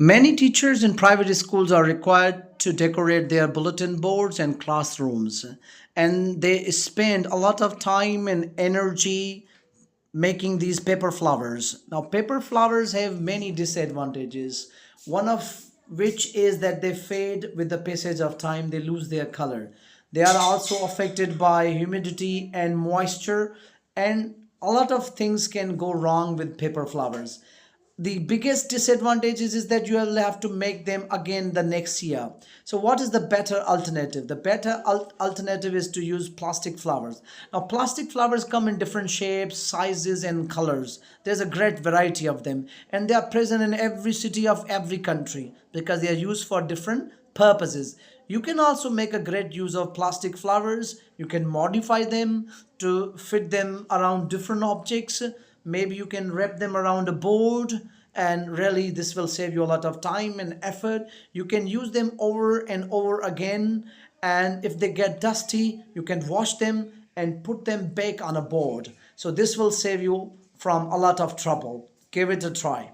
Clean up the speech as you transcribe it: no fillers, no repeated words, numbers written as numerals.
Many teachers in private schools are required to decorate their bulletin boards and classrooms, and they spend a lot of time and energy making these paper flowers. Now, paper flowers have many disadvantages, one of which is that they fade with the passage of time, they lose their color. They are also affected by humidity and moisture, and a lot of things can go wrong with paper flowers. The biggest disadvantage is that you will have to make them again the next year. So what is the better alternative? The better alternative is to use plastic flowers. Now plastic flowers come in different shapes, sizes and colors. There's a great variety of them, and they are present in every city of every country because they are used for different purposes. You can also make a great use of plastic flowers. You can modify them to fit them around different objects. Maybe you can wrap them around a board, and really this will save you a lot of time and effort. You can use them over and over again, and if they get dusty you can wash them and put them back on a board. So this will save you from a lot of trouble. Give it a try.